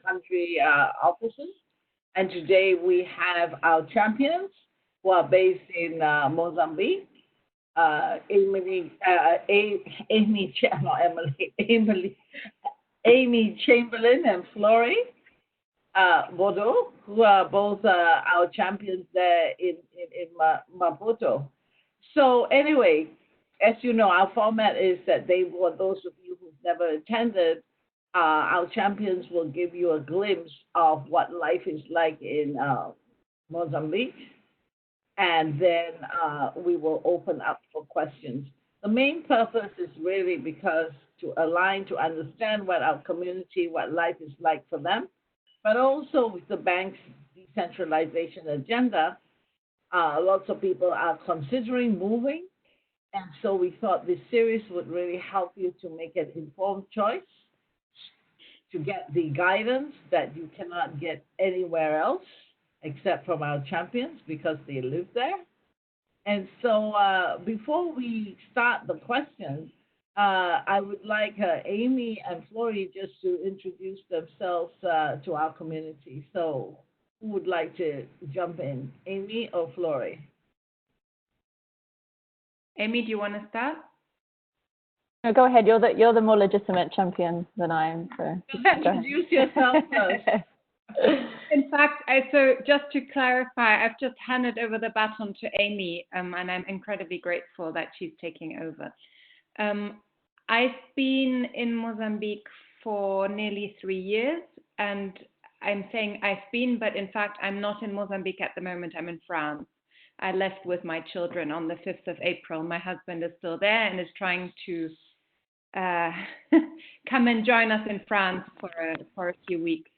country offices. And today we have our champions who are based in Mozambique. Not Emily, Amy Chamberlain and Flory Bordeaux, who are both our champions there in Maputo. So anyway, as you know, our format is that for those of you who've never attended, our champions will give you a glimpse of what life is like in Mozambique, and then we will open up for questions. The main purpose is really because to align, to understand what our community, what life is like for them, but also with the bank's decentralization agenda, lots of people are considering moving, and so we thought this series would really help you to make an informed choice, to get the guidance that you cannot get anywhere else except from our champions because they live there. And so before we start the questions, I would like Amy and Flory just to introduce themselves to our community. So who would like to jump in, Amy or Flory? Amy, do you want to start? No, go ahead. You're the more legitimate champion than I am. So introduce yourself first. In fact, so just to clarify, I've just handed over the baton to Amy, and I'm incredibly grateful that she's taking over. I've been in Mozambique for nearly 3 years, and I'm saying I've been, but in fact, I'm not in Mozambique at the moment. I'm in France. I left with my children on the 5th of April. My husband is still there and is trying to come and join us in France for a few weeks.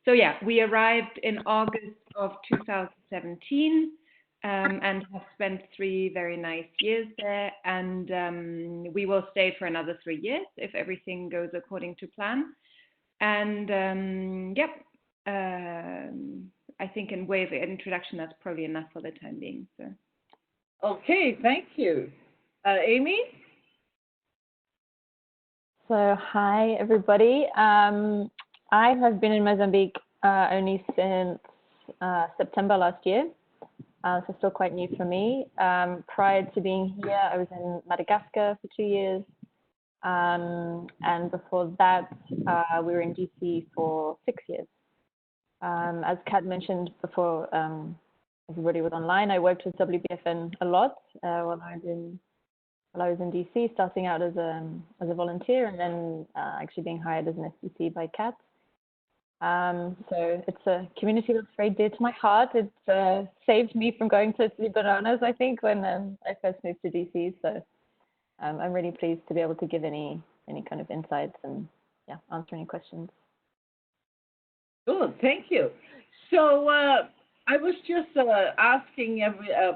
So yeah, we arrived in August of 2017 and have spent 3 very nice years there, and we will stay for another 3 years if everything goes according to plan. And yep, I think in way of introduction, that's probably enough for the time being. So. Okay, thank you. Amy? So hi, everybody. I have been in Mozambique only since September last year, so still quite new for me. Prior to being here, I was in Madagascar for 2 years. And before that, we were in DC for 6 years. As Kat mentioned before, everybody was online. I worked with WBFN a lot while I was in DC, starting out as a volunteer, and then actually being hired as an SDC by Kat. So it's a community that's very dear to my heart. It saved me from going to the bananas, I think, when I first moved to DC. So I'm really pleased to be able to give any kind of insights and answer any questions. Good, thank you. So I was just asking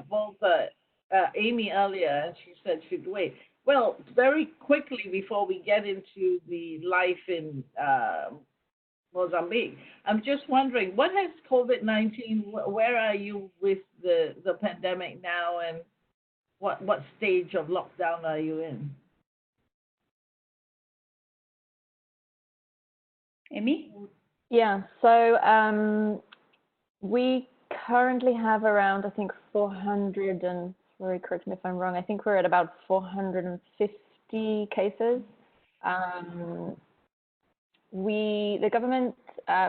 both Amy earlier, and she said she'd wait. Well, very quickly before we get into the life in Mozambique, I'm just wondering, what has COVID-19, where are you with the pandemic now, and what stage of lockdown are you in? Amy? Yeah, so we currently have around, I think, 400 and, sorry, correct me if I'm wrong, I think we're at about 450 cases. The government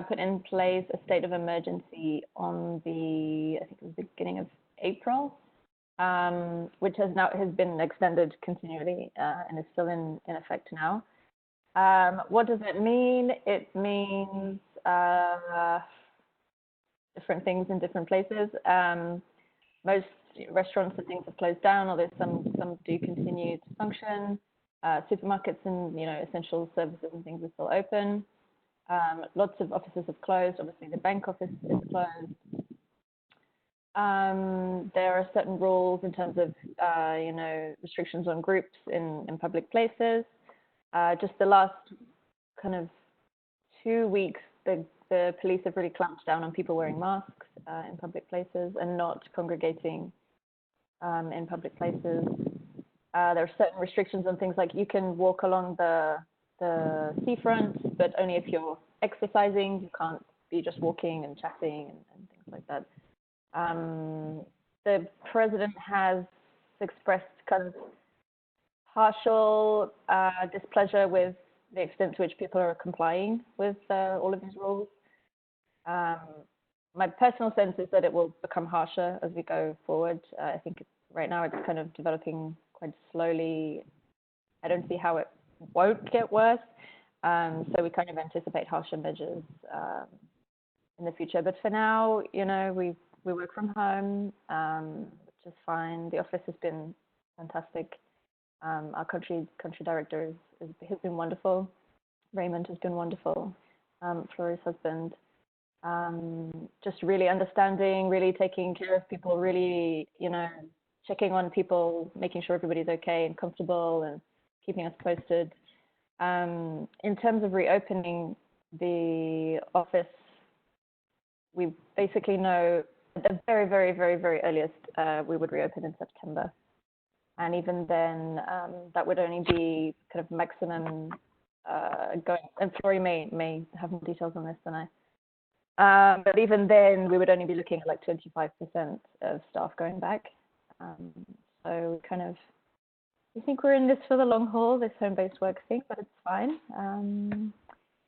put in place a state of emergency on I think it was the beginning of April, which has been extended continually and is still in effect now. What does it mean? It means different things in different places. Most restaurants and things have closed down, although some do continue to function. Supermarkets and essential services and things are still open. Lots of offices have closed. Obviously, the bank office is closed. There are certain rules in terms of restrictions on groups in public places. Just the last kind of 2 weeks, the police have really clamped down on people wearing masks in public places and not congregating in public places. There are certain restrictions on things like you can walk along the the seafront, but only if you're exercising. You can't be just walking and chatting and things like that. The president has expressed kind of partial displeasure with the extent to which people are complying with all of these rules. My personal sense is that it will become harsher as we go forward. I think right now it's kind of developing quite slowly. I don't see how it won't get worse. So we kind of anticipate harsher measures in the future. But for now, we work from home, which is fine. The office has been fantastic. Our country director has been wonderful. Raymond has been wonderful. Flori's husband. Just really understanding, really taking care of people, really, checking on people, making sure everybody's okay and comfortable and keeping us posted. In terms of reopening the office, we basically know at the very, very, very, very earliest we would reopen in September. And even then, that would only be kind of maximum going, and Flori may have more details on this than I. But even then, we would only be looking at like 25% of staff going back. So we think we're in this for the long haul, this home-based work thing, but it's fine.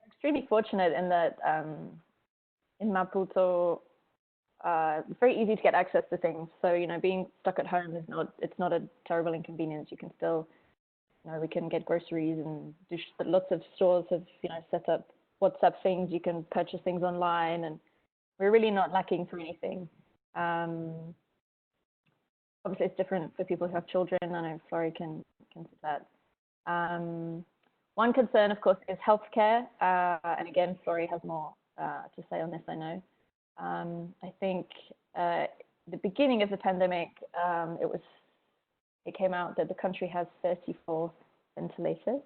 Extremely fortunate in that in Maputo, it's very easy to get access to things. So, being stuck at home it's not a terrible inconvenience. You can still, we can get groceries and do lots of stores have, set up WhatsApp things. You can purchase things online, and we're really not lacking for anything. Obviously, it's different for people who have children. I know Flori can see that. One concern, of course, is healthcare. And again, Flori has more to say on this, I know. I think the beginning of the pandemic, it came out that the country has 34 ventilators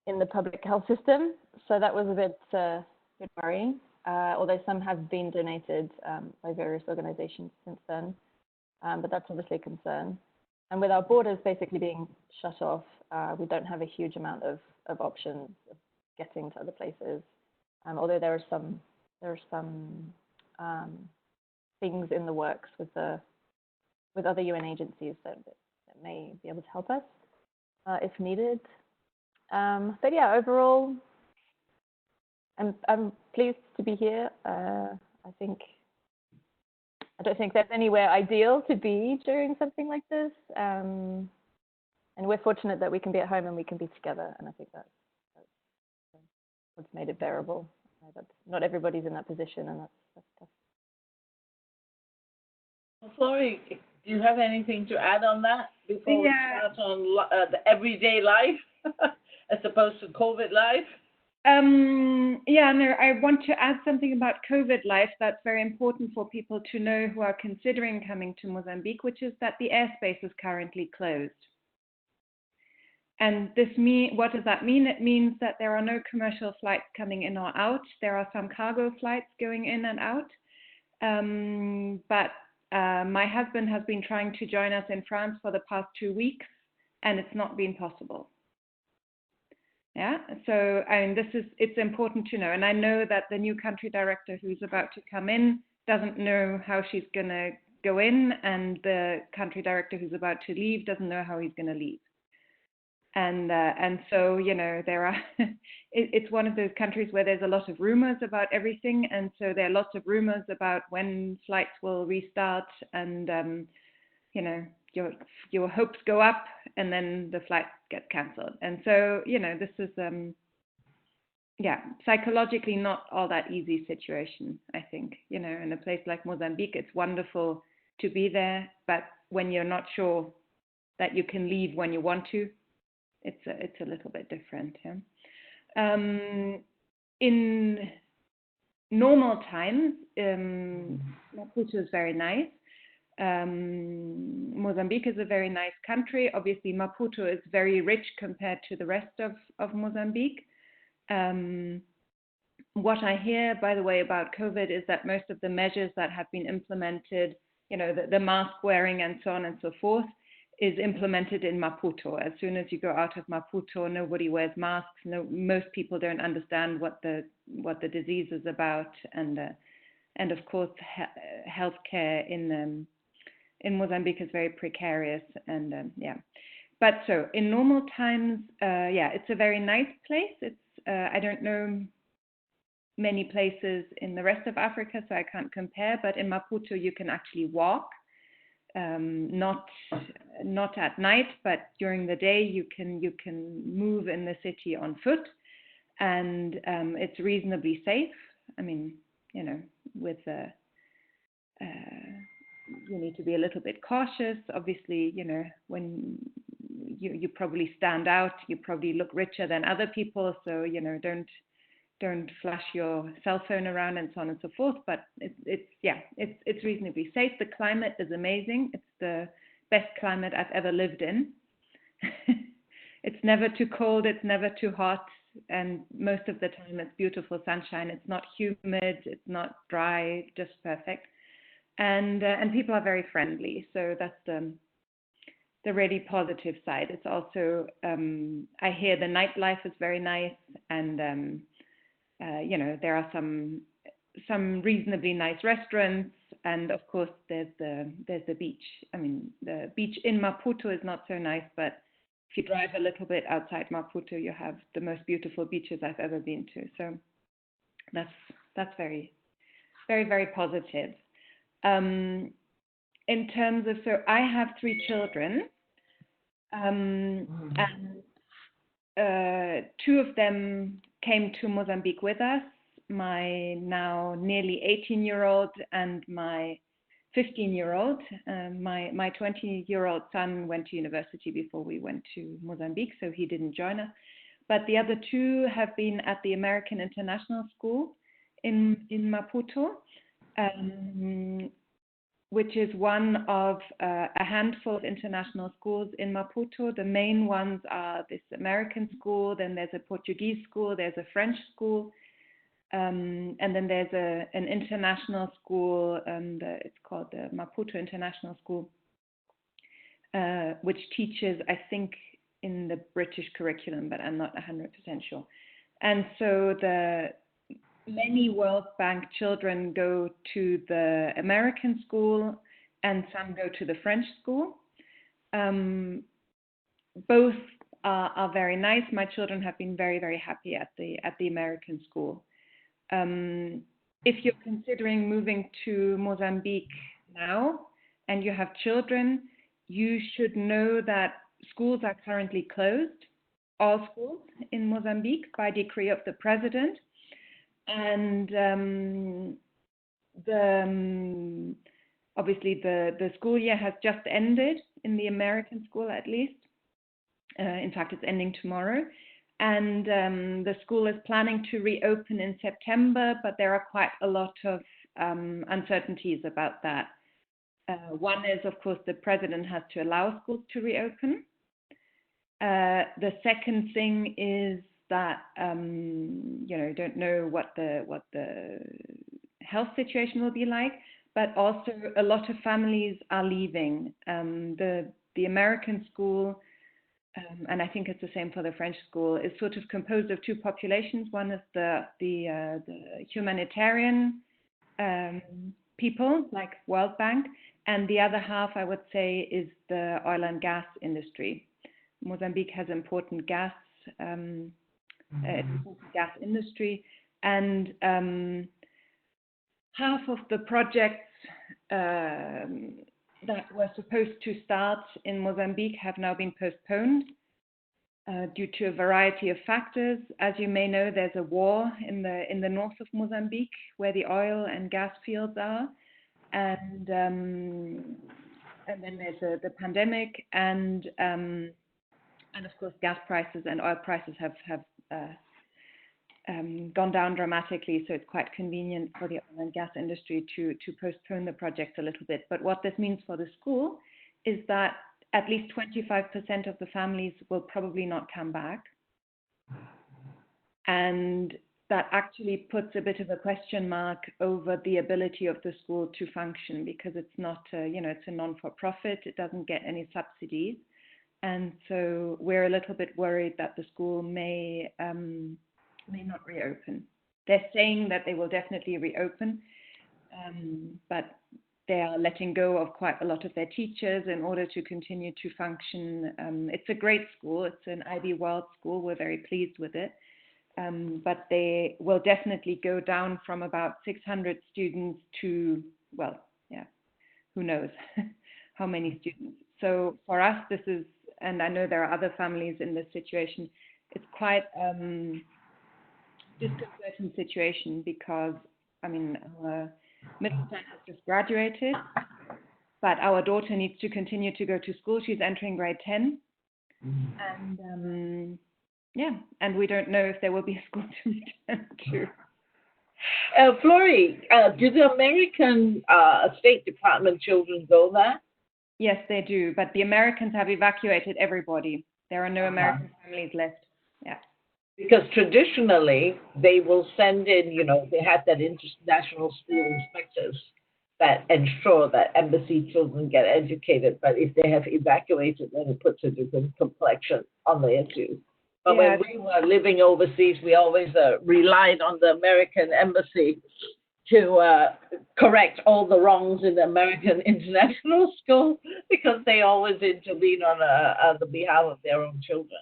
in the public health system. So that was a bit worrying, although some have been donated by various organizations since then. But that's obviously a concern. And with our borders basically being shut off, we don't have a huge amount of options of getting to other places. Although there are some things in the works with other UN agencies that may be able to help us if needed. But yeah, overall, I'm pleased to be here. I don't think there's anywhere ideal to be during something like this. And we're fortunate that we can be at home and we can be together. And I think that's what's made it bearable. Not everybody's in that position, and that's tough. Well, Flori, do you have anything to add on that before we start on the everyday life as opposed to COVID life? I want to add something about COVID life that's very important for people to know who are considering coming to Mozambique, which is that the airspace is currently closed. And what does that mean? It means that there are no commercial flights coming in or out. There are some cargo flights going in and out. But my husband has been trying to join us in France for the past 2 weeks, and it's not been possible. Yeah, so it's important to know. And I know that the new country director who's about to come in doesn't know how she's going to go in, and the country director who's about to leave doesn't know how he's going to leave. And so, there are, it's one of those countries where there's a lot of rumors about everything. And so there are lots of rumors about when flights will restart, and, your hopes go up and then the flight gets cancelled. And so, this is, psychologically not all that easy situation, I think. In a place like Mozambique, it's wonderful to be there, but when you're not sure that you can leave when you want to, it's a little bit different. Yeah? In normal times, Maputo is very nice. Mozambique is a very nice country. Obviously, Maputo is very rich compared to the rest of Mozambique. What I hear, by the way, about COVID is that most of the measures that have been implemented, the mask wearing and so on and so forth, is implemented in Maputo. As soon as you go out of Maputo, nobody wears masks. No, most people don't understand what the disease is about, and of course, healthcare in Mozambique is very precarious, and yeah. But so in normal times, yeah, it's a very nice place. It's I don't know many places in the rest of Africa, so I can't compare. But in Maputo, you can actually walk. Not at night, but during the day you can move in the city on foot, and it's reasonably safe. I mean, you know, with you need to be a little bit cautious. Obviously, you know, when you probably stand out, you probably look richer than other people, so you know, don't flash your cell phone around and so on and so forth. But it's reasonably safe. The climate is amazing. It's the best climate I've ever lived in. It's never too cold. It's never too hot. And most of the time it's beautiful sunshine. It's not humid. It's not dry. Just perfect. And people are very friendly. So that's the really positive side. It's also I hear the nightlife is very nice, and you know, there are some reasonably nice restaurants, and of course there's the beach. I mean, the beach in Maputo is not so nice, but if you drive a little bit outside Maputo, you have the most beautiful beaches I've ever been to. So that's very, very, very positive. In terms of, so I have 3 children, and 2 of them came to Mozambique with us, my now nearly 18-year-old and my 15-year-old. My 20-year-old son went to university before we went to Mozambique, so he didn't join us. But the other 2 have been at the American International School in Maputo, which is one of a handful of international schools in Maputo. The main ones are this American school, then there's a Portuguese school, there's a French school, and then there's an international school, it's called the Maputo International School, which teaches, I think, in the British curriculum, but I'm not 100% sure. And so many World Bank children go to the American school, and some go to the French school. Both are very nice. My children have been very, very happy at the American school. If you're considering moving to Mozambique now and you have children, you should know that schools are currently closed, all schools in Mozambique, by decree of the president. And obviously the school year has just ended in the American school, at least. In fact, it's ending tomorrow. And the school is planning to reopen in September, but there are quite a lot of uncertainties about that. One is, of course, the president has to allow schools to reopen. The second thing is that you know, don't know what the health situation will be like, but also a lot of families are leaving. The American school, and I think it's the same for the French school, is sort of composed of 2 populations. One is the humanitarian people, like World Bank, and the other half, I would say, is the oil and gas industry. Mozambique has important gas industry, and half of the projects that were supposed to start in Mozambique have now been postponed due to a variety of factors. As you may know, there's a war in the north of Mozambique where the oil and gas fields are, and then there's the pandemic, and of course gas prices and oil prices have gone down dramatically, so it's quite convenient for the oil and gas industry to postpone the project a little bit. But what this means for the school is that at least 25% of the families will probably not come back. And that actually puts a bit of a question mark over the ability of the school to function, because it's not, it's a non-for-profit. It doesn't get any subsidies. And so we're a little bit worried that the school may not reopen. They're saying that they will definitely reopen, but they are letting go of quite a lot of their teachers in order to continue to function. It's a great school. It's an IB World school. We're very pleased with it. But they will definitely go down from about 600 students to, who knows how many students. So for us, this is, and I know there are other families in this situation, it's quite disconcerting situation, because, our middle son has just graduated, but our daughter needs to continue to go to school. She's entering grade 10. And and we don't know if there will be a school to return to. Flory, do the American State Department children go there? Yes, they do, but the Americans have evacuated everybody. There are no American families left. Yeah. Because traditionally, they will send in, they have that international school inspectors that ensure that embassy children get educated. But if they have evacuated, then it puts a different complexion on the issue. But when we were living overseas, we always relied on the American embassy to correct all the wrongs in the American international school, because they always intervene on the behalf of their own children.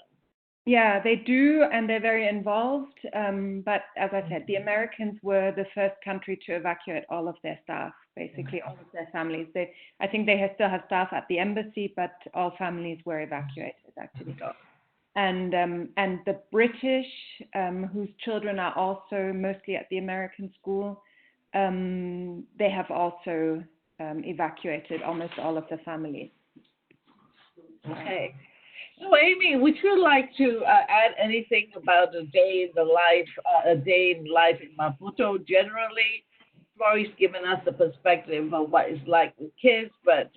Yeah, they do, and they're very involved. But as I said, the Americans were the first country to evacuate all of their staff, basically all of their families. I think they still have staff at the embassy, but all families were evacuated, actually. And the British, whose children are also mostly at the American school, they have also evacuated almost all of the families. Okay. So, Amy, would you like to add anything about a day in life in Maputo generally? Flory's given us the perspective of what it's like with kids, but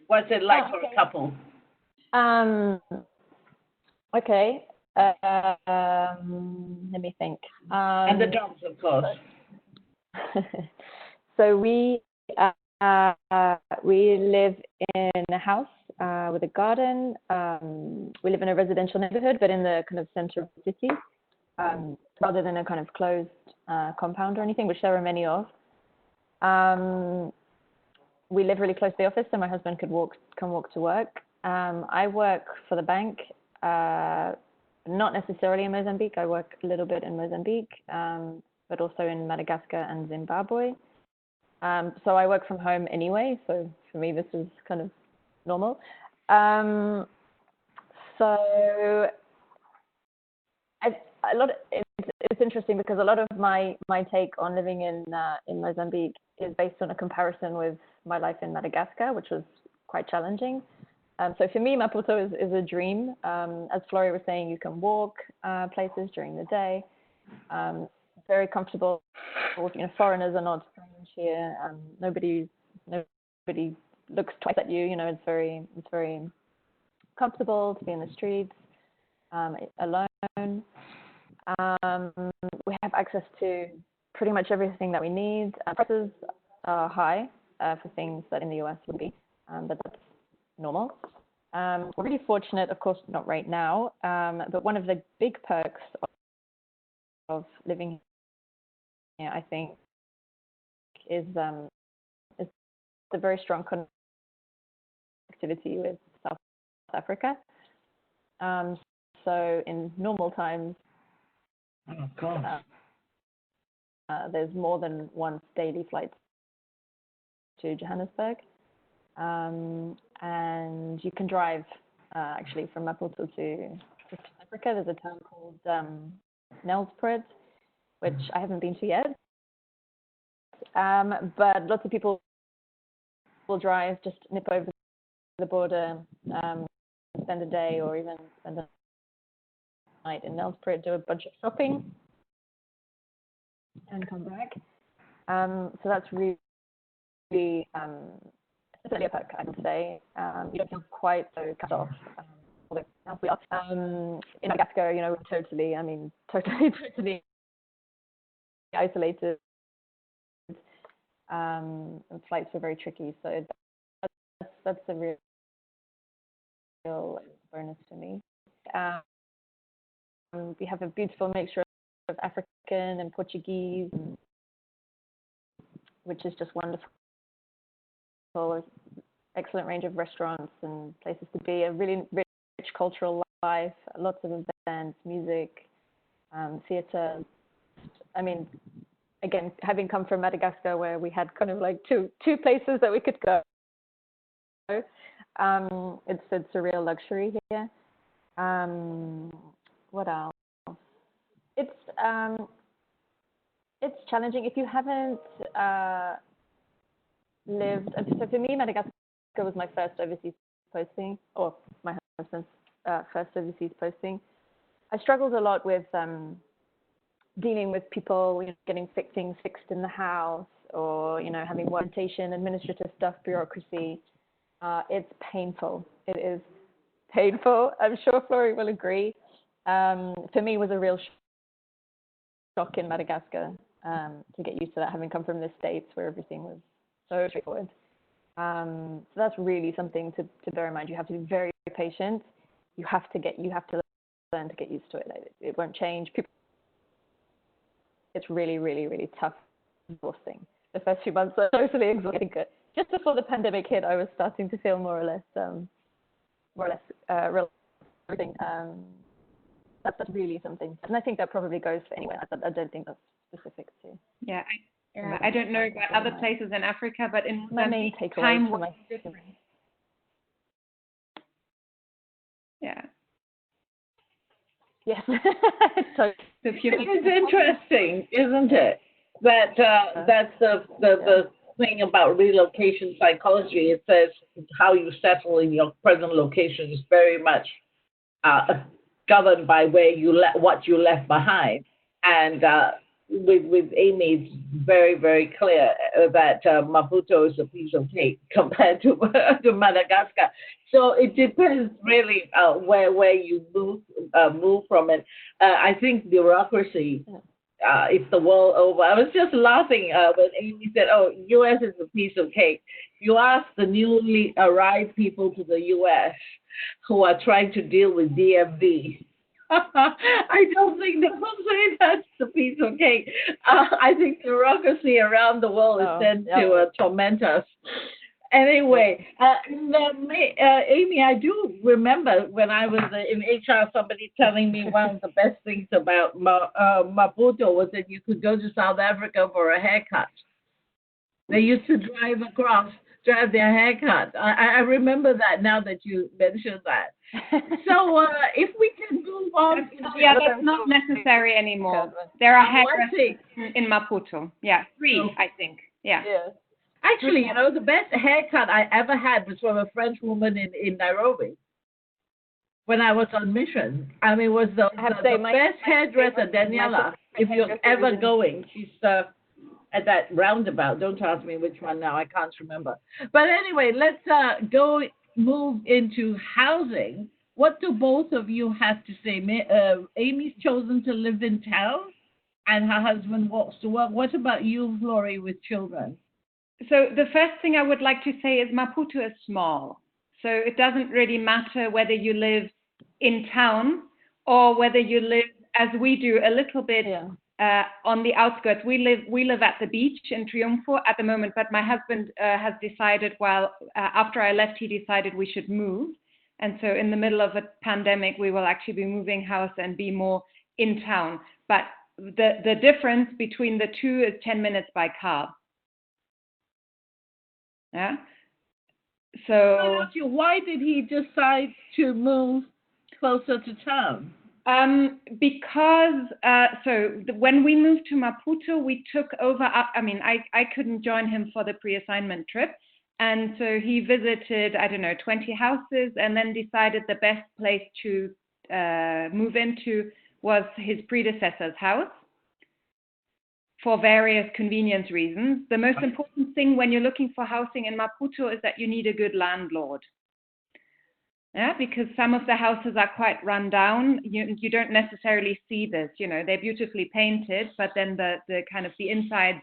what's it like for a couple? Okay. Let me think. And the dogs, of course. So we live in a house with a garden. We live in a residential neighborhood, but in the kind of center of the city, rather than a kind of closed compound or anything, which there are many of. We live really close to the office, so my husband can walk to work. I work for the bank, not necessarily in Mozambique. I work a little bit in Mozambique, but also in Madagascar and Zimbabwe. So I work from home anyway, so for me this is kind of normal. It's interesting because a lot of my take on living in Mozambique is based on a comparison with my life in Madagascar, which was quite challenging. So for me, Maputo is a dream. As Flory was saying, you can walk places during the day. Very comfortable. Foreigners are not strange here. Nobody looks twice at you. It's very comfortable to be in the streets alone. We have access to pretty much everything that we need. Prices are high for things that in the US would be, but that's normal. We're really fortunate, of course, not right now, but one of the big perks of living here, I think, is the very strong connectivity with South Africa. So in normal times, there's more than one daily flight to Johannesburg. And you can drive actually from Maputo to South Africa. There's a town called Nelspruit, which I haven't been to yet. But lots of people will drive, just nip over the border, spend a day or even spend a night in Nelspruit, do a bunch of shopping, and come back. So that's really a perk, I would say. You don't feel quite so cut off. we are. In Madagascar, you know, we're totally isolated. And flights were very tricky, so that's a real bonus for me. We have a beautiful mixture of African and Portuguese, which is just wonderful. Excellent range of restaurants and places to be. A really rich cultural life. Lots of events, music, theatre. I mean, again, having come from Madagascar, where we had kind of like two places that we could go. It's a real luxury here. What else? It's challenging if you haven't lived. So for me, Madagascar was my first overseas posting, or my husband's first overseas posting. I struggled a lot with dealing with people, you know, getting things fixed in the house, or you know, having orientation, administrative stuff, bureaucracy. It's painful. It is painful. I'm sure Flory will agree. For me, it was a real shock in Madagascar to get used to that, having come from the States where everything was so straightforward. So that's really something to bear in mind. You have to be very patient. You have to learn to get used to it. It won't change. It's really, really, really tough, exhausting. The first few months are totally exhausting. Just before the pandemic hit, I was starting to feel more or less relaxing. That's really something, and I think that probably goes for anywhere. I don't think that's specific to. Yeah, I don't know about other places in Africa, but in my main Mozambique, takeaway time from was my different. Yeah. Yes. So it's interesting, isn't it? That that's the thing about relocation psychology. It says how you settle in your present location is very much governed by where what you left behind. And with Amy, it's very, very clear that Maputo is a piece of cake compared to Madagascar. So it depends really where you move from it. I think bureaucracy. It's the world over. I was just laughing when Amy said, "Oh, U.S. is a piece of cake." You ask the newly arrived people to the U.S. who are trying to deal with DMV. I don't think they will say that's a piece of cake. I think bureaucracy around the world is sent to torment us. Anyway, Amy, I do remember when I was in HR, somebody telling me one of the best things about Maputo was that you could go to South Africa for a haircut. They used to drive their haircut. I remember that now that you mentioned that. So if we can move on. That's not necessary anymore. There are hairdressers in Maputo. Yeah, 3, I think. Yeah. Actually, you know, the best haircut I ever had was from a French woman in Nairobi when I was on mission. I mean, it was the best hairdresser, Daniela. If you're ever going, she's at that roundabout. Don't ask me which one now. I can't remember. But anyway, let's move into housing. What do both of you have to say? Amy's chosen to live in town, and her husband walks to work. What about you, Flory, with children? So the first thing I would like to say is Maputo is small. So it doesn't really matter whether you live in town or whether you live, as we do, a little bit on the outskirts. We live at the beach in Triunfo at the moment, but my husband has decided, after I left, he decided we should move. And so in the middle of a pandemic, we will actually be moving house and be more in town. But the difference between the two is 10 minutes by car. Yeah. So why did he decide to move closer to town? Because when we moved to Maputo, we took over. I couldn't join him for the pre-assignment trip, and so he visited 20 houses, and then decided the best place to move into was his predecessor's house. For various convenience reasons. The most important thing when you're looking for housing in Maputo is that you need a good landlord. Yeah, because some of the houses are quite run down. You don't necessarily see this, they're beautifully painted, but then the kind of the insides,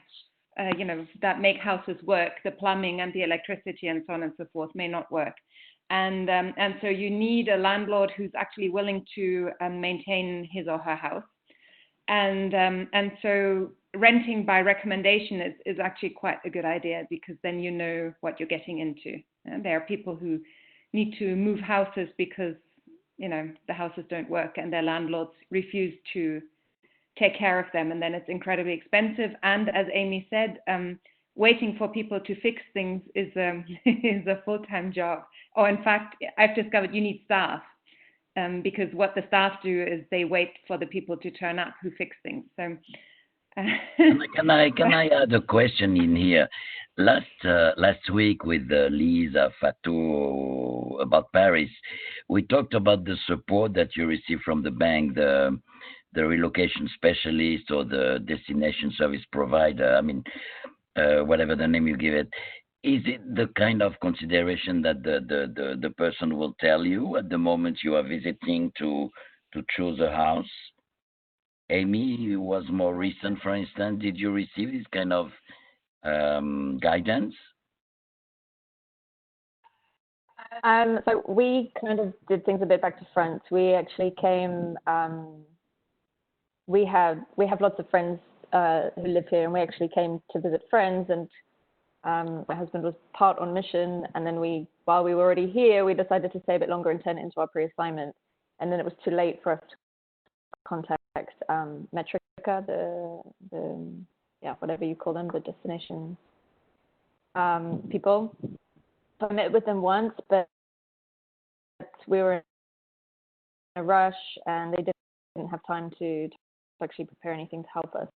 that make houses work, the plumbing and the electricity and so on and so forth may not work. And so you need a landlord who's actually willing to maintain his or her house. And so renting by recommendation is actually quite a good idea, because then you know what you're getting into. And there are people who need to move houses because the houses don't work and their landlords refuse to take care of them, and then it's incredibly expensive. And as Amy said, waiting for people to fix things is is a full-time job. Or in fact, I've discovered you need staff, because what the staff do is they wait for the people to turn up who fix things. So Can I add a question in here? Last week with Lisa Fatou about Paris, we talked about the support that you receive from the bank, the relocation specialist or the destination service provider. I mean, whatever the name you give it. Is it the kind of consideration that the person will tell you at the moment you are visiting to choose a house? Amy, was more recent, for instance. Did you receive this kind of guidance? So we kind of did things a bit back to front. We actually came. We have lots of friends who live here, and we actually came to visit friends. And my husband was part on mission, and then while we were already here, we decided to stay a bit longer and turn it into our pre-assignment. And then it was too late for us to contact Metrica, the whatever you call them, the destination people. So I met with them once, but we were in a rush, and they didn't have time to actually prepare anything to help us.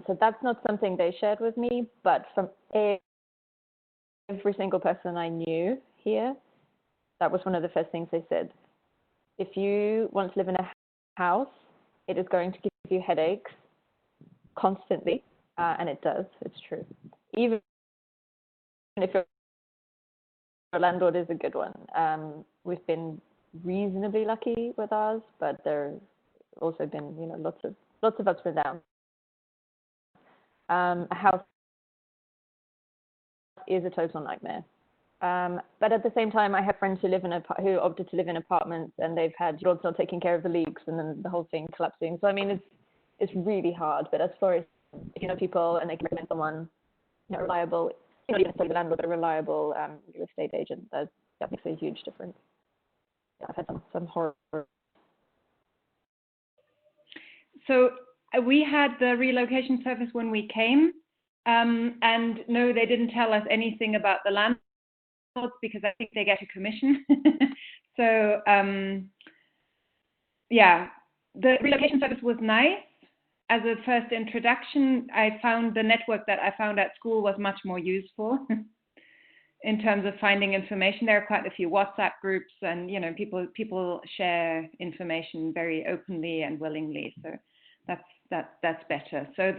So that's not something they shared with me, but from every single person I knew here, that was one of the first things they said. If you want to live in a house, it is going to give you headaches constantly, and it does. It's true. Even if your landlord is a good one. We've been reasonably lucky with ours, but there's also been, lots of ups and downs. A house is a total nightmare. But at the same time, I have friends who who opted to live in apartments, and they've had landlords not taking care of the leaks, and then the whole thing collapsing. So I mean, it's really hard. But as far as if you know people and they can recommend someone reliable, not even the landlord, but a reliable real estate agent, that makes a huge difference. Yeah, I've had some horror. So we had the relocation service when we came, and no, they didn't tell us anything about the landlords, because I think they get a commission. So the relocation service was nice. As a first introduction, I found the network that I found at school was much more useful in terms of finding information. There are quite a few WhatsApp groups, and people share information very openly and willingly. So that's better. So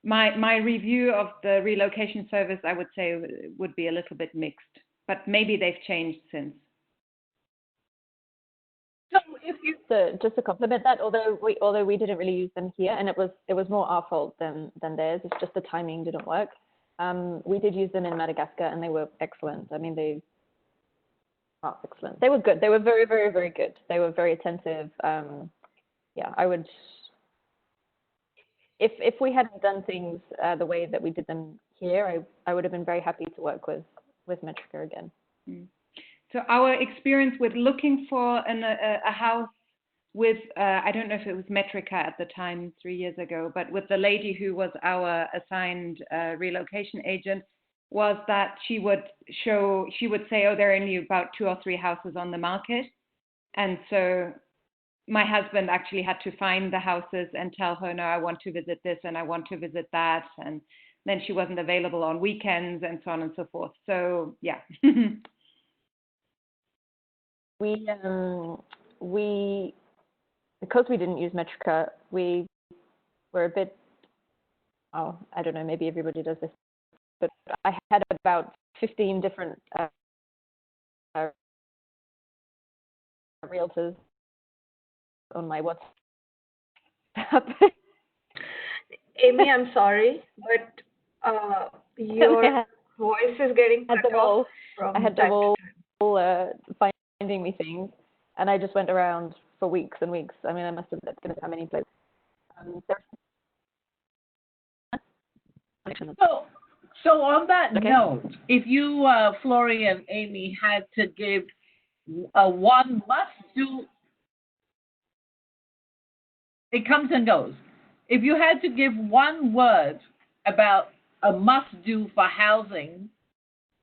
my review of the relocation service, I would say, would be a little bit mixed, but maybe they've changed since. So if you just to complement that, although we didn't really use them here, and it was more our fault than theirs. It's just the timing didn't work. We did use them in Madagascar, and they were excellent. I mean, they are excellent. They were good. They were very, very, very good. They were very attentive. I would. If we hadn't done things the way that we did them here, I would have been very happy to work with Metrica again. Mm. So our experience with looking for a house with, I don't know if it was Metrica at the time, 3 years ago, but with the lady who was our assigned relocation agent, was that she would say, oh, there are only about 2 or 3 houses on the market. And so my husband actually had to find the houses and tell her, no, I want to visit this and I want to visit that. And then she wasn't available on weekends and so on and so forth. So, yeah. We because we didn't use Metrica, we were a bit, I don't know, maybe everybody does this, but I had about 15 different realtors on my WhatsApp. Amy, I'm sorry, but your voice is getting cut off from I had time them to all time. finding me things, and I just went around for weeks and weeks. I mean, I must have been how many places. So on that note, if you, Flory and Amy, had to give one must-do, it comes and goes. If you had to give one word about a must-do for housing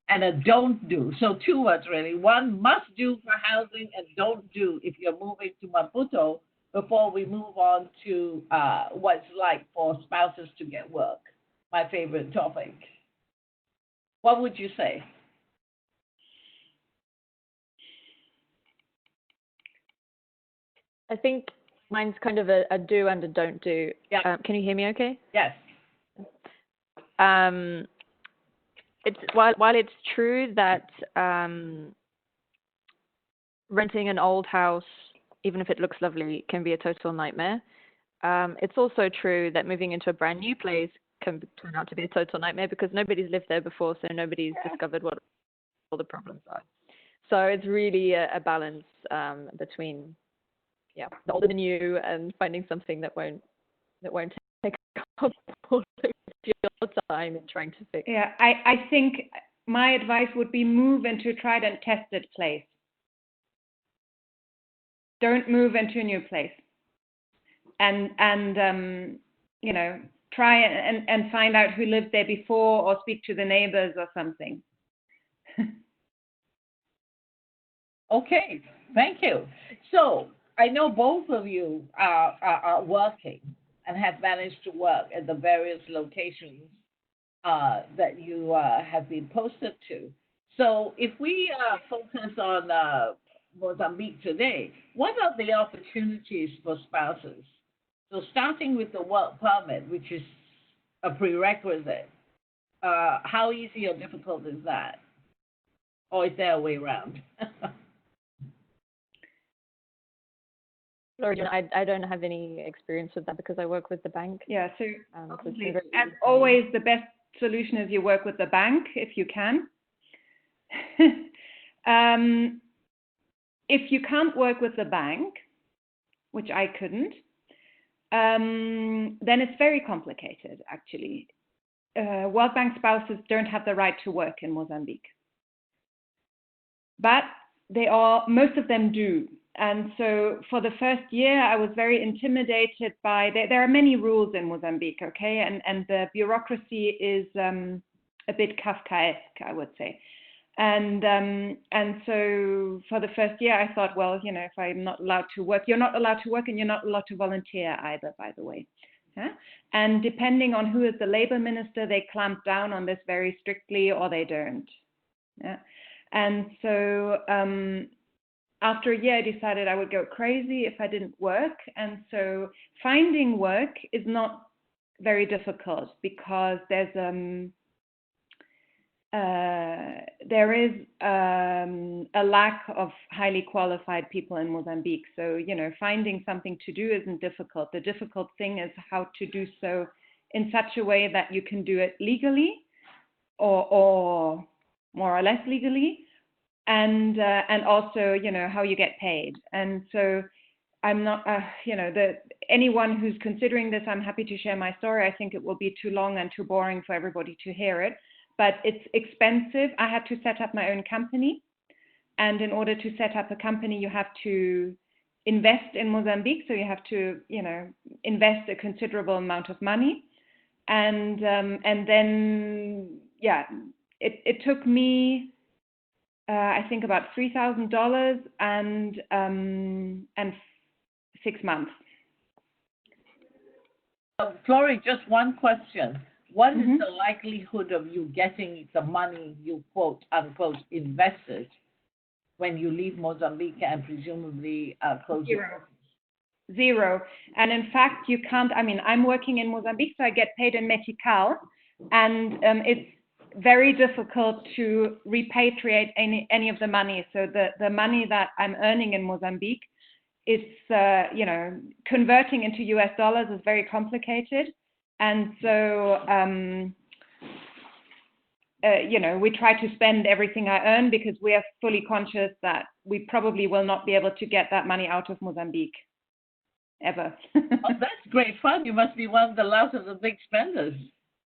and a don't-do, so two words really, one must-do for housing and don't-do if you're moving to Maputo, before we move on to what it's like for spouses to get work, my favorite topic. What would you say? I think mine's kind of a do and a don't do. Yeah. Can you hear me okay? Yes. It's while it's true that renting an old house, even if it looks lovely, can be a total nightmare. It's also true that moving into a brand new place can turn out to be a total nightmare because nobody's lived there before, so nobody's discovered what all the problems are. So it's really a balance between the old and the new, and finding something that won't take up all of your time in trying to fix. Yeah, I think my advice would be move into a tried and tested place. Don't move into a new place. And you know, try and find out who lived there before, or speak to the neighbors or something. Okay, thank you. So I know both of you are working and have managed to work at the various locations that you have been posted to. So if we focus on Mozambique today, what are the opportunities for spouses? So starting with the work permit, which is a prerequisite, how easy or difficult is that? Or is there a way around? Sorry, I don't have any experience with that because I work with the bank. Yeah, so obviously, as always, the best solution is you work with the bank if you can. If you can't work with the bank, which I couldn't, then it's very complicated, actually. World Bank spouses don't have the right to work in Mozambique. But most of them do. And so for the first year, I was very intimidated by, there are many rules in Mozambique, okay? And the bureaucracy is a bit Kafkaesque, I would say. And so for the first year, I thought, well, you know, if I'm not allowed to work, you're not allowed to work, and you're not allowed to volunteer either, by the way. Yeah? And depending on who is the labor minister, they clamp down on this very strictly, or they don't. Yeah? And so after a year, I decided I would go crazy if I didn't work. And so finding work is not very difficult because there is a lack of highly qualified people in Mozambique. So, you know, finding something to do isn't difficult. The difficult thing is how to do so in such a way that you can do it legally or more or less legally, and also, you know, how you get paid. And so I'm not, you know, anyone who's considering this, I'm happy to share my story. I think it will be too long and too boring for everybody to hear it. But it's expensive. I had to set up my own company. And in order to set up a company, you have to invest in Mozambique. So you have to, you know, invest a considerable amount of money. And then, yeah, it took me, I think about $3,000 and 6 months. Flory, just one question. What is the likelihood of you getting the money you quote unquote invested when you leave Mozambique and presumably close your business? Zero. And in fact, you can't, I mean, I'm working in Mozambique, so I get paid in Metical, and it's very difficult to repatriate any of the money. So the money that I'm earning in Mozambique, it's converting into US dollars is very complicated, and so we try to spend everything I earn because we are fully conscious that we probably will not be able to get that money out of Mozambique ever. Oh, that's great fun. You must be one of the last of the big spenders.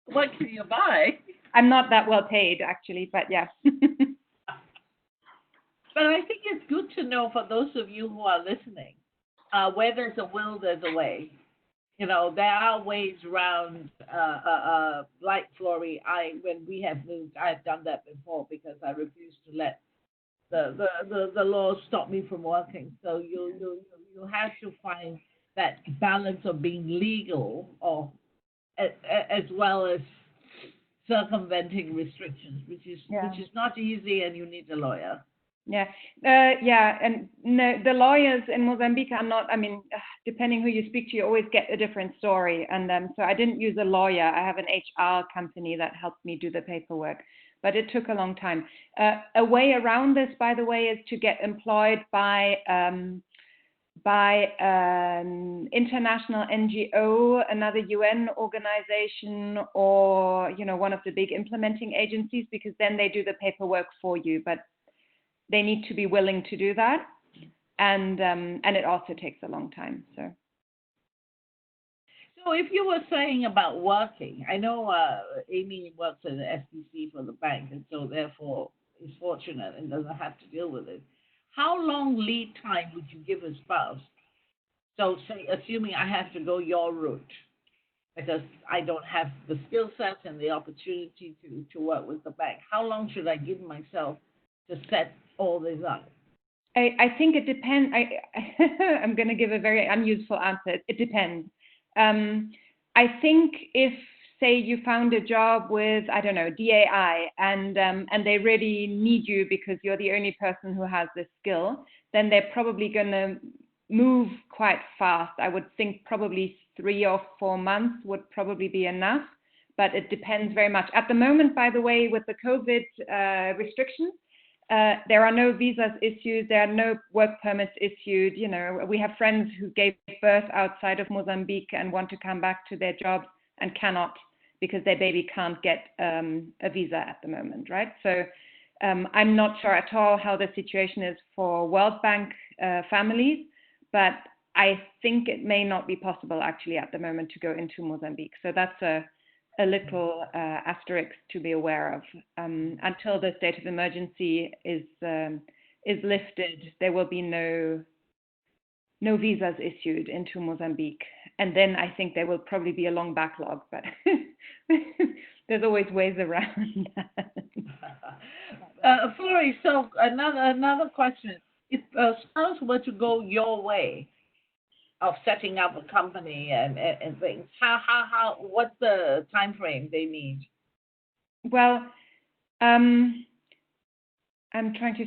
What can you buy? I'm not that well paid, actually, but yeah. But I think it's good to know for those of you who are listening, where there's a will, there's a way. There are ways around, like Flory, when we have moved, I've done that before because I refused to let the law stop me from working. So you have to find that balance of being legal or as well as circumventing restrictions, which is not easy, and you need a lawyer. Yeah, and no, the lawyers in Mozambique are not. I mean, depending who you speak to, you always get a different story. And so I didn't use a lawyer. I have an HR company that helped me do the paperwork, but it took a long time. A way around this, by the way, is to get employed by an international NGO, another UN organization, or one of the big implementing agencies, because then they do the paperwork for you. But they need to be willing to do that, and it also takes a long time. So if you were saying about working, I know Amy works at the SBC for the bank, and so therefore is fortunate and doesn't have to deal with it. How long lead time would you give a spouse? So say, assuming I have to go your route, because I don't have the skill sets and the opportunity to work with the bank, how long should I give myself to set all this up? I think it depends. I'm going to give a very unuseful answer. It depends. I think if, say, you found a job with, I don't know, DAI, and they really need you because you're the only person who has this skill, then they're probably going to move quite fast. I would think probably 3 or 4 months would probably be enough, but it depends very much. At the moment, by the way, with the COVID restrictions, there are no visas issued, there are no work permits issued. We have friends who gave birth outside of Mozambique and want to come back to their jobs and cannot because their baby can't get a visa at the moment, right? So I'm not sure at all how the situation is for World Bank families, but I think it may not be possible actually at the moment to go into Mozambique. So that's a little asterisk to be aware of. Until the state of emergency is lifted, there will be no visas issued into Mozambique. And then I think there will probably be a long backlog, but there's always ways around that. Flory, so another question. If a spouse were to go your way of setting up a company and things, how what's the time frame they need? Well, I'm trying to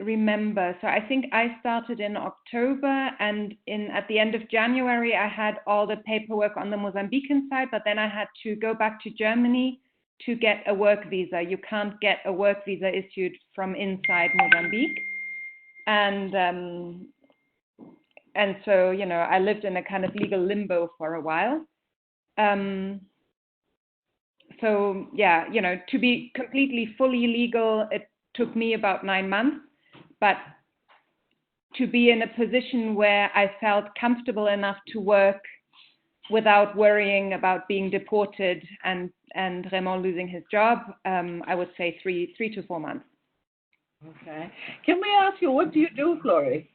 remember. So I think I started in October, and at the end of January I had all the paperwork on the Mozambican side, but then I had to go back to Germany to get a work visa. You can't get a work visa issued from inside Mozambique, and so I lived in a kind of legal limbo for a while. So yeah, to be completely fully legal, it took me about 9 months. But to be in a position where I felt comfortable enough to work without worrying about being deported and Raymond losing his job, I would say 3 to 4 months. Okay. Can we ask you, what do you do, Flory?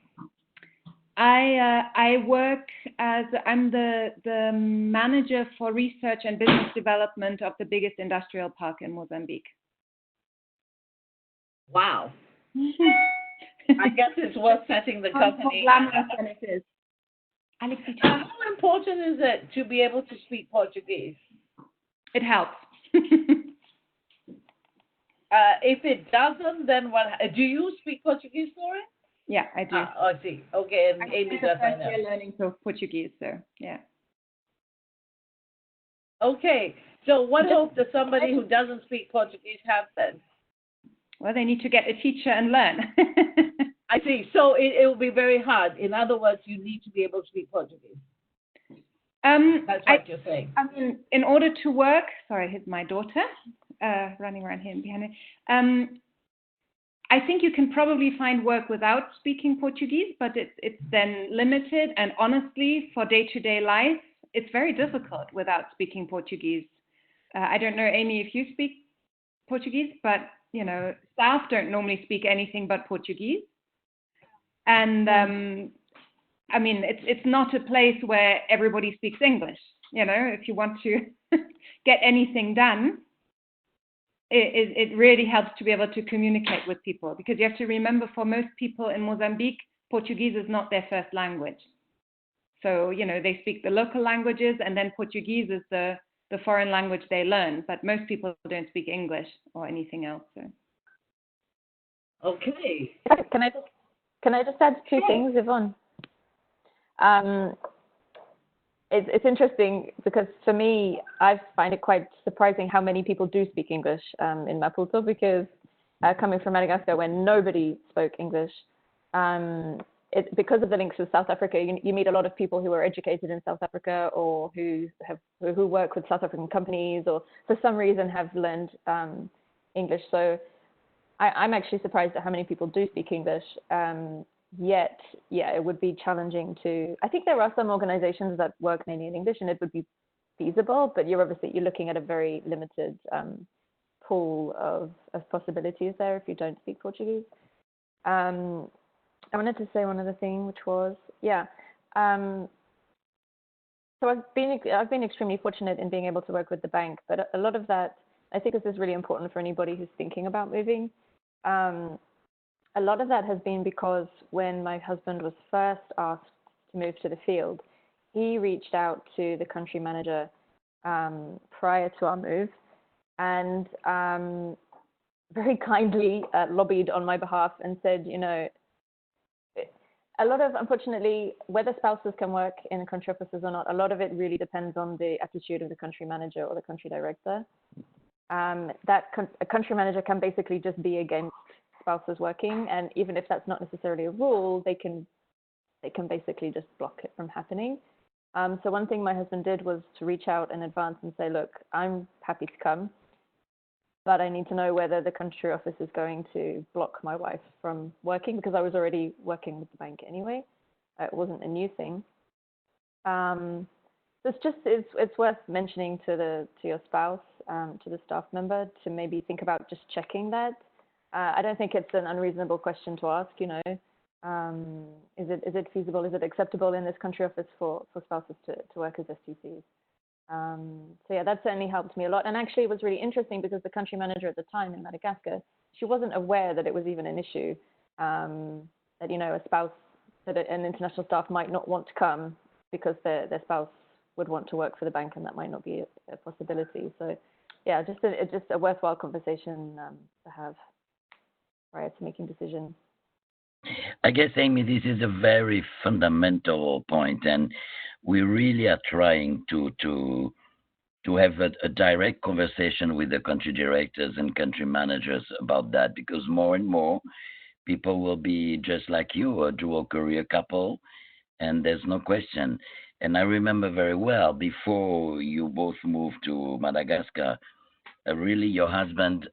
I work I'm the manager for research and business development of the biggest industrial park in Mozambique. Wow. I guess it's worth setting the company. More glamorous than it is. How important is it to be able to speak Portuguese? It helps. If it doesn't, then what? Do you speak Portuguese, Flory? Yeah, I do. I see. Okay, and Amy does. I'm learning Portuguese, so yeah. Okay. So what Just, hope does somebody who doesn't speak Portuguese have then? Well, they need to get a teacher and learn. I see. So it will be very hard. In other words, you need to be able to speak Portuguese. That's what you're saying. I mean, in order to work, sorry, here's my daughter running around here behind me. I think you can probably find work without speaking Portuguese, but it's then limited. And honestly, for day-to-day life, it's very difficult without speaking Portuguese. I don't know, Amy, if you speak Portuguese, but you know, staff don't normally speak anything but Portuguese. And I mean, it's not a place where everybody speaks English. You know, if you want to get anything done, it really helps to be able to communicate with people, because you have to remember, for most people in Mozambique, Portuguese is not their first language. So, you know, they speak the local languages, and then Portuguese is the foreign language they learn. But most people don't speak English or anything else. So. Okay. can I just add two things, Yvonne? It's interesting because for me, I find it quite surprising how many people do speak English in Maputo, because coming from Madagascar where nobody spoke English, because of the links with South Africa, you meet a lot of people who are educated in South Africa, or who work with South African companies, or for some reason have learned English. So I'm actually surprised at how many people do speak English. Yet, yeah, it would be challenging to. I think there are some organizations that work mainly in English, and it would be feasible. But you're looking at a very limited pool of possibilities there if you don't speak Portuguese. I wanted to say one other thing, which was, yeah. So I've been extremely fortunate in being able to work with the bank, but a lot of that, I think, this is really important for anybody who's thinking about moving. A lot of that has been because when my husband was first asked to move to the field, he reached out to the country manager prior to our move, and very kindly lobbied on my behalf and said, you know, a lot of, unfortunately, whether spouses can work in country offices or not, a lot of it really depends on the attitude of the country manager or the country director. A country manager can basically just be against spouses working, and even if that's not necessarily a rule, they can basically just block it from happening. So one thing my husband did was to reach out in advance and say, look, I'm happy to come, but I need to know whether the country office is going to block my wife from working, because I was already working with the bank anyway. It wasn't a new thing. It's worth mentioning to your spouse, to the staff member, to maybe think about just checking that. I don't think it's an unreasonable question to ask, you know. Is it feasible? Is it acceptable in this country office for spouses to work as STCs? So yeah, that certainly helped me a lot. And actually, it was really interesting because the country manager at the time in Madagascar, she wasn't aware that it was even an issue, that, you know, an international staff might not want to come because their spouse would want to work for the bank, and that might not be a possibility. So yeah, just a worthwhile conversation to have prior to making decisions. I guess, Amy, this is a very fundamental point, and we really are trying to have a direct conversation with the country directors and country managers about that, because more and more people will be just like you, a dual career couple, and there's no question. And I remember very well, before you both moved to Madagascar, really your husband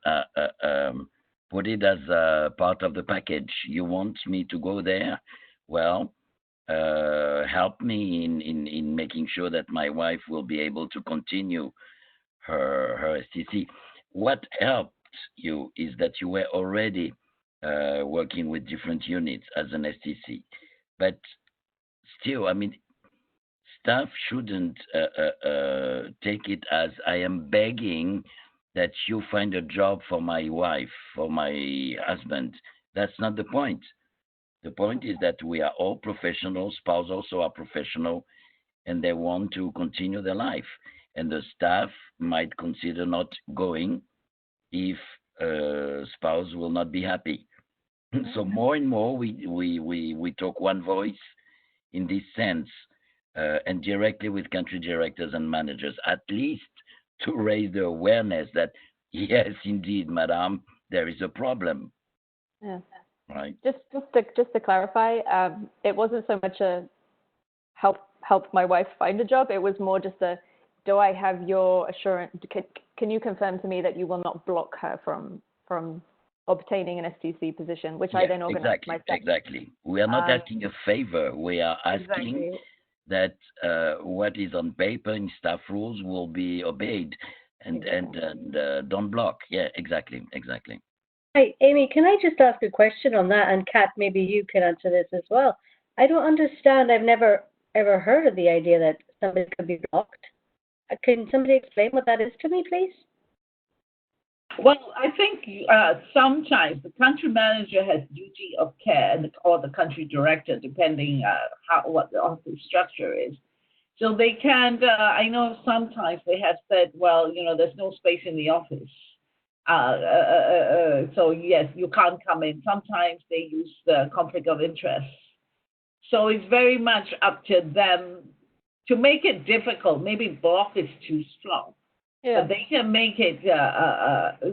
put it as a part of the package. You want me to go there? Well, help me in making sure that my wife will be able to continue her STC. What helped you is that you were already working with different units as an STC. But still, I mean, staff shouldn't take it as I am begging that you find a job for my wife, for my husband. That's not the point. The point is that we are all professionals, spouse also are professional, and they want to continue their life. And the staff might consider not going if spouse will not be happy. So more and more we talk one voice in this sense. and directly with country directors and managers, at least to raise the awareness that yes, indeed, madam, there is a problem. Yeah. Right. Just to clarify, it wasn't so much a help my wife find a job. It was more just a, do I have your assurance? Can you confirm to me that you will not block her from obtaining an STC position, which I then organized myself. Exactly. We are not asking a favor. We are asking that what is on paper in staff rules will be obeyed, and don't block. Yeah, exactly. Hi, Amy, can I just ask a question on that? And Kat, maybe you can answer this as well. I don't understand. I've never ever heard of the idea that somebody could be blocked. Can somebody explain what that is to me, please? Well, I think sometimes the country manager has duty of care, or the country director, depending what the office structure is. So they can't. I know sometimes they have said, well, there's no space in the office. So yes, you can't come in. Sometimes they use the conflict of interest. So it's very much up to them to make it difficult. Maybe block is too strong. Yeah. But they can make it,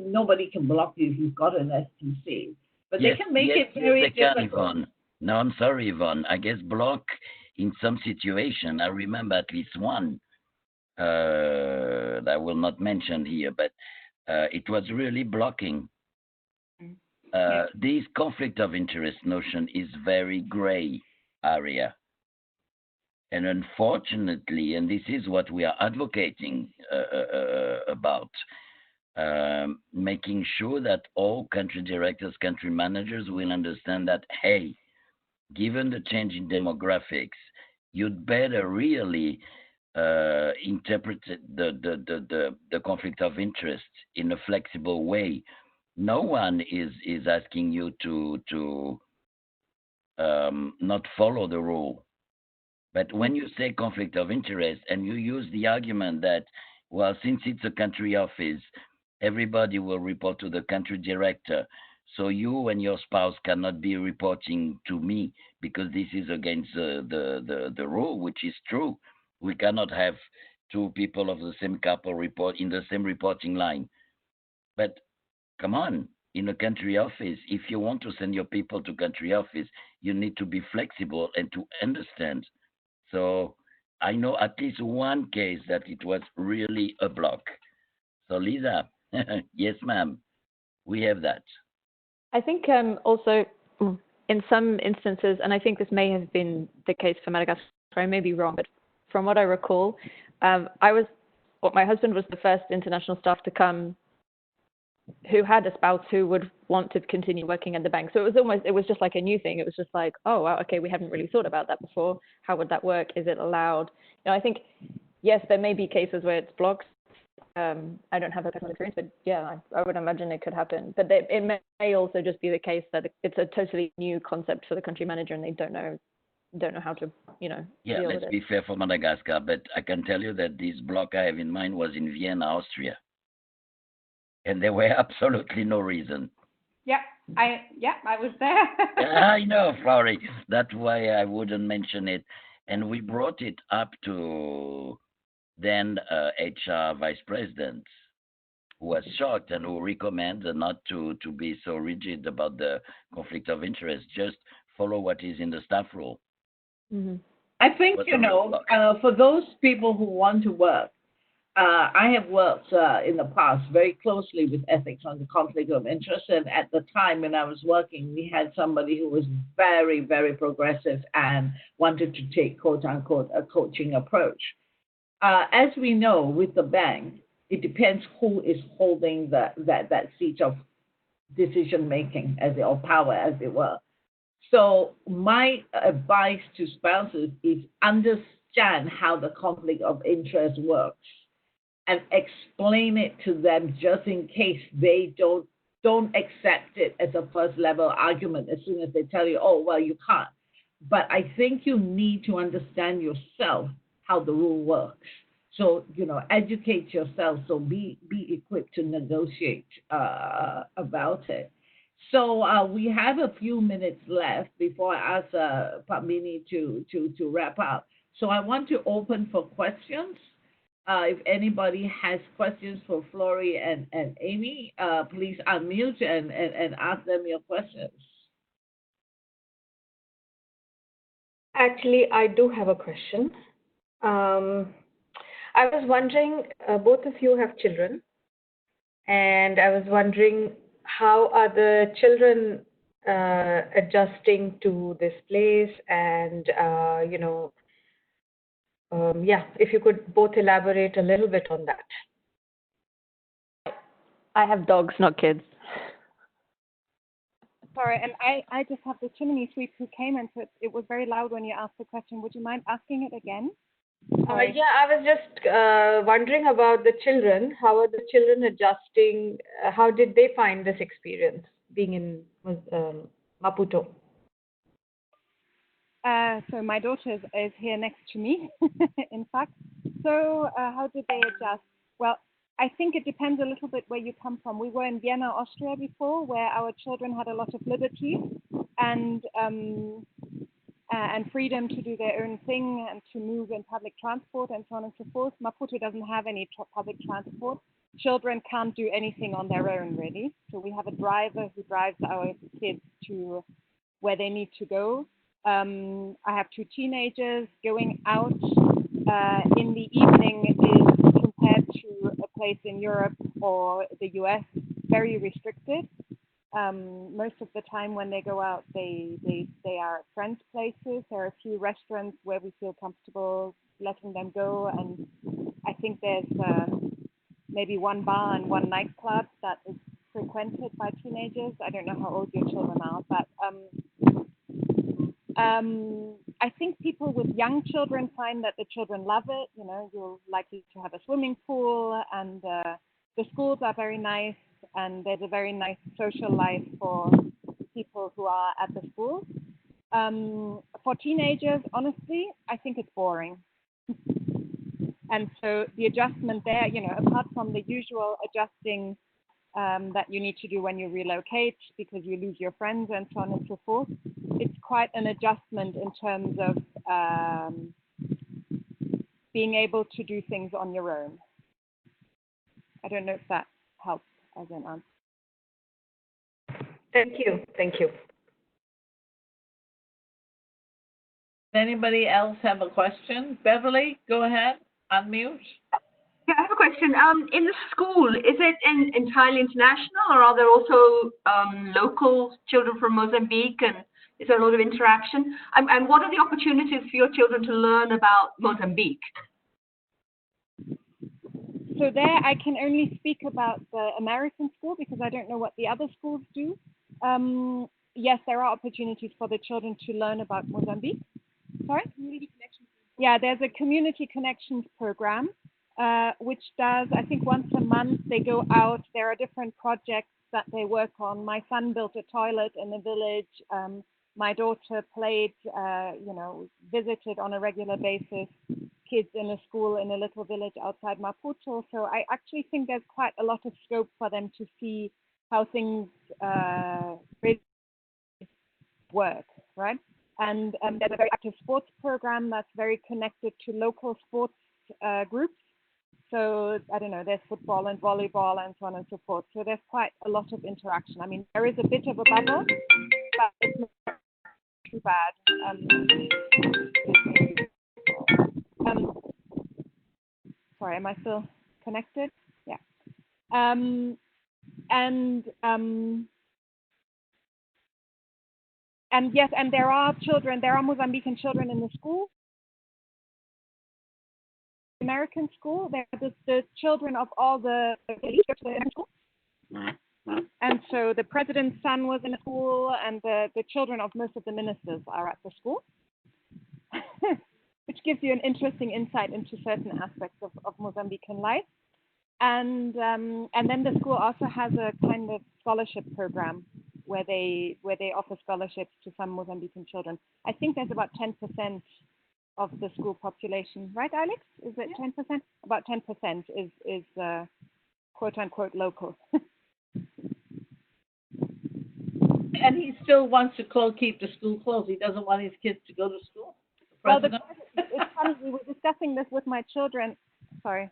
nobody can block you if you've got an STC. But they can make it very difficult. Yvonne. No, I'm sorry, Yvonne. I guess block in some situation, I remember at least one that I will not mention here, but it was really blocking. This conflict of interest notion is very gray area. And unfortunately, and this is what we are advocating about, making sure that all country directors, country managers will understand that, hey, given the change in demographics, you'd better really interpret the conflict of interest in a flexible way. No one is asking you to not follow the rule. But when you say conflict of interest and you use the argument that, well, since it's a country office, everybody will report to the country director. So you and your spouse cannot be reporting to me because this is against the rule, which is true. We cannot have two people of the same couple report in the same reporting line. But come on, in a country office, if you want to send your people to country office, you need to be flexible and to understand. So I know at least one case that it was really a block. So Lisa, yes, ma'am, we have that. I think also in some instances, and I think this may have been the case for Madagascar, I may be wrong, but from what I recall, my husband was the first international staff to come who had a spouse who would want to continue working at the bank. So it was just like a new thing. It was just like, oh, wow, okay, we haven't really thought about that before. How would that work? Is it allowed? I think, yes, there may be cases where it's blocked. I don't have a personal experience, but yeah, I would imagine it could happen. But it may also just be the case that it's a totally new concept for the country manager and they don't know how to, Yeah, let's be fair for Madagascar, but I can tell you that this block I have in mind was in Vienna, Austria. And there were absolutely no reason. Yeah, I was there. I know, Florrie. That's why I wouldn't mention it. And we brought it up to then HR vice president, who was shocked and who recommended not to be so rigid about the conflict of interest. Just follow what is in the staff rule. Mm-hmm. I think, for those people who want to work, I have worked in the past very closely with ethics on the conflict of interest. And at the time when I was working, we had somebody who was very, very progressive and wanted to take, quote unquote, a coaching approach. As we know, with the bank, it depends who is holding that seat of decision making, or power, as it were. So my advice to spouses is understand how the conflict of interest works and explain it to them just in case they don't accept it as a first level argument as soon as they tell you, oh, well, you can't. But I think you need to understand yourself how the rule works. So, educate yourself, so be equipped to negotiate about it. So we have a few minutes left before I ask Padmini to wrap up. So I want to open for questions. If anybody has questions for Flory and Amy, please unmute and ask them your questions. Actually, I do have a question. I was wondering, both of you have children, and I was wondering how are the children adjusting to this place, and yeah, if you could both elaborate a little bit on that. I have dogs, not kids. Sorry, and I just have the chimney sweep who came in, so it was very loud when you asked the question. Would you mind asking it again? Yeah, I was just wondering about the children. How are the children adjusting? How did they find this experience being in Maputo? So my daughter is here next to me, in fact. So how did they adjust? Well, I think it depends a little bit where you come from. We were in Vienna, Austria before, where our children had a lot of liberty and freedom to do their own thing and to move in public transport and so on and so forth. Maputo doesn't have any public transport. Children can't do anything on their own, really. So we have a driver who drives our kids to where they need to go. I have two teenagers. Going out in the evening is, compared to a place in Europe or the US, very restricted. Most of the time when they go out, they are at friends' places. There are a few restaurants where we feel comfortable letting them go, and I think there's maybe one bar and one nightclub that is frequented by teenagers. I don't know how old your children are, but I think people with young children find that the children love it. You know, you're likely to have a swimming pool, and the schools are very nice, and there's a very nice social life for people who are at the schools. For teenagers, honestly, I think it's boring. And so the adjustment there, you know, apart from the usual adjusting that you need to do when you relocate because you lose your friends and so on and so forth, it's quite an adjustment in terms of being able to do things on your own. I don't know if that helps as an answer. Thank you. Thank you. Anybody else have a question? Beverly, go ahead, unmute. Yeah, I have a question. In the school, is it entirely international, or are there also local children from Mozambique, and is there a lot of interaction? And what are the opportunities for your children to learn about Mozambique? So there, I can only speak about the American school because I don't know what the other schools do. Yes, there are opportunities for the children to learn about Mozambique. Sorry? Community connections. Yeah, there's a community connections program, which does, I think once a month, they go out. There are different projects that they work on. My son built a toilet in the village. My daughter played, visited on a regular basis kids in a school in a little village outside Maputo. So I actually think there's quite a lot of scope for them to see how things really work, right? And there's a very active sports program that's very connected to local sports groups. So I don't know, there's football and volleyball and so on and so forth. So there's quite a lot of interaction. I mean, there is a bit of a bubble, but it's not too bad. Sorry, am I still connected? Yeah. And yes, and there are Mozambican children in the school. American school. They're the children of all the American schools. And so the president's son was in the school, and the children of most of the ministers are at the school, which gives you an interesting insight into certain aspects of Mozambican life. And then the school also has a kind of scholarship program where they offer scholarships to some Mozambican children. I think there's about 10% of the school population, right, Alex? Is it 10%? About 10% is quote unquote local. And he still wants to keep the school closed. He doesn't want his kids to go to school. Well, it's funny. discussing this with my children. Sorry,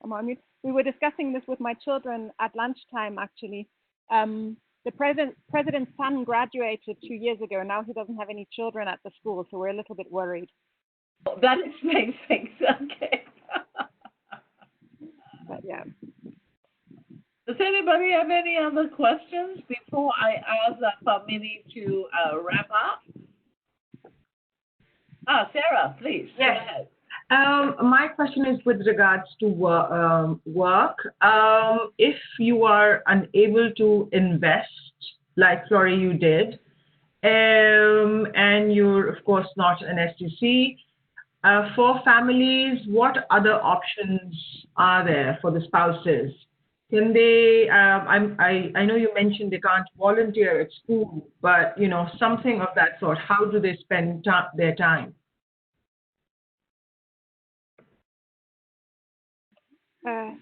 I'm on mute. We were discussing this with my children at lunchtime, actually. The president's son graduated 2 years ago. Now he doesn't have any children at the school, so we're a little bit worried. That explains things. Okay. But yeah. Does anybody have any other questions before I ask Famini to wrap up? Sarah, please. Yes. Go ahead. My question is with regards to work. If you are unable to invest, like Flori, you did, and you're, of course, not an STC, for families, what other options are there for the spouses? Can they, I know you mentioned they can't volunteer at school, but, you know, something of that sort. How do they spend their time?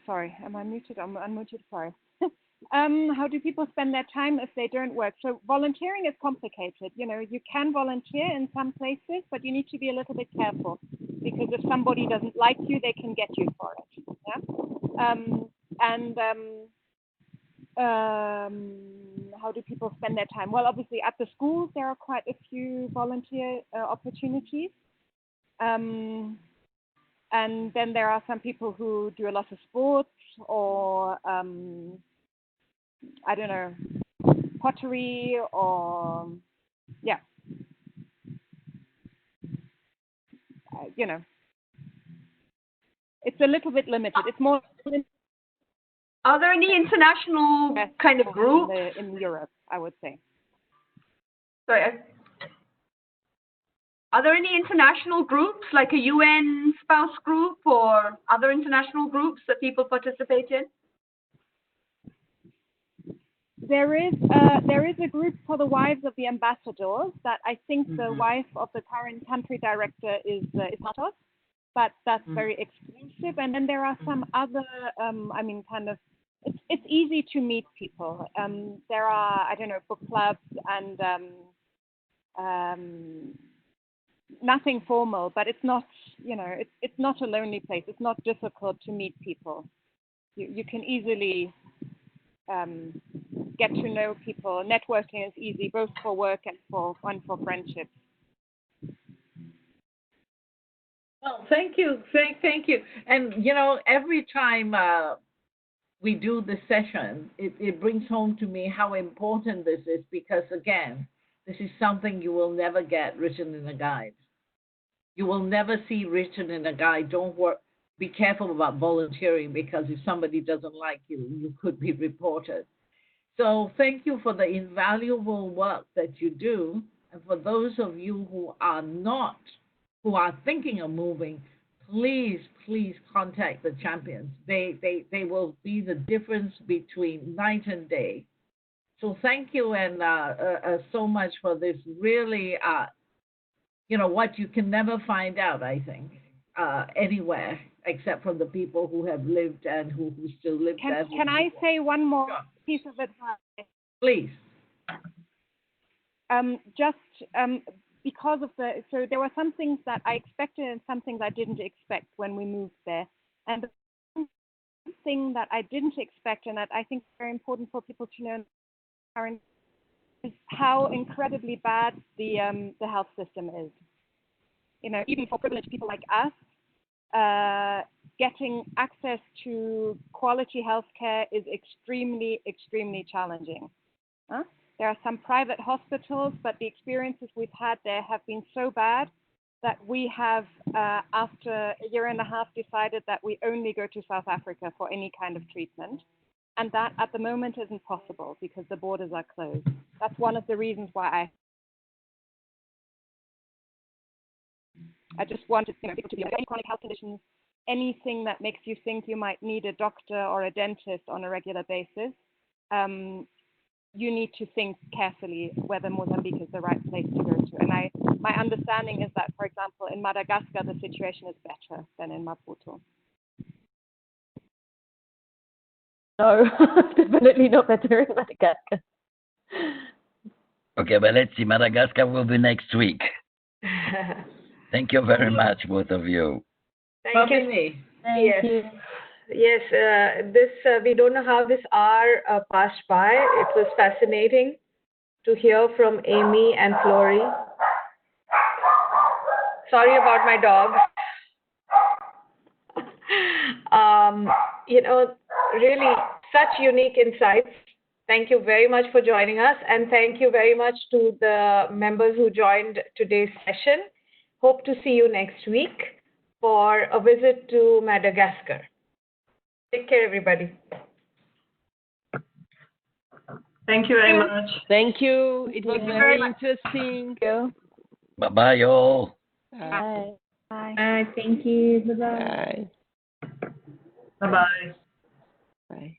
Sorry, am I muted? I'm unmuted, sorry. How do people spend their time if they don't work? So volunteering is complicated. You know, you can volunteer in some places, but you need to be a little bit careful because if somebody doesn't like you, they can get you for it. Yeah. How do people spend their time? Well, obviously at the schools, there are quite a few volunteer opportunities. And then there are some people who do a lot of sports or, I don't know, pottery or, yeah. You know, it's a little bit limited. It's more. Are there any international kind of groups? In Europe, I would say. Sorry. Are there any international groups, like a UN spouse group or other international groups that people participate in? There is a group for the wives of the ambassadors that I think the wife of the current country director is part of, but that's very exclusive. And then there are some other, I mean, kind of, it's easy to meet people. There are, I don't know, book clubs and nothing formal, but it's not, you know, it's not a lonely place. It's not difficult to meet people. You can easily get to know people. Networking is easy, both for work and for friendships. Well, thank you. Thank you. And, you know, every time we do this session, it brings home to me how important this is because, again, this is something you will never get written in a guide. You will never see written in a guide. Don't worry. Be careful about volunteering because if somebody doesn't like you, you could be reported. So thank you for the invaluable work that you do. And for those of you who are thinking of moving, please contact the champions. They will be the difference between night and day. So thank you and so much for this really, you know, what you can never find out, I think, anywhere except from the people who have lived and who still live there. Can I say one more piece of advice? Please. Because of so there were some things that I expected and some things I didn't expect when we moved there. And the thing that I didn't expect and that I think is very important for people to know is how incredibly bad the health system is. You know, even for privileged people like us, getting access to quality healthcare is extremely, extremely challenging. There are some private hospitals, but the experiences we've had there have been so bad that we have, after a year and a half, decided that we only go to South Africa for any kind of treatment. And that at the moment isn't possible because the borders are closed. That's one of the reasons why I just wanted people to be aware of any chronic health conditions, anything that makes you think you might need a doctor or a dentist on a regular basis. You need to think carefully whether Mozambique is the right place to go to. And my understanding is that, for example, in Madagascar, the situation is better than in Maputo. No, definitely not better in Madagascar. Okay, but let's see. Madagascar will be next week. Thank you very much, both of you. Thank you. Bhavini. Yes. Yes, we don't know how this hour passed by. It was fascinating to hear from Amy and Flory. Sorry about my dog. Really such unique insights. Thank you very much for joining us, and thank you very much to the members who joined today's session. Hope to see you next week for a visit to Madagascar. Take care, everybody. Thank you very much. Thank you. It was very interesting. Bye-bye, all. Bye. Thank you. Bye-bye. Bye. Bye-bye. Bye.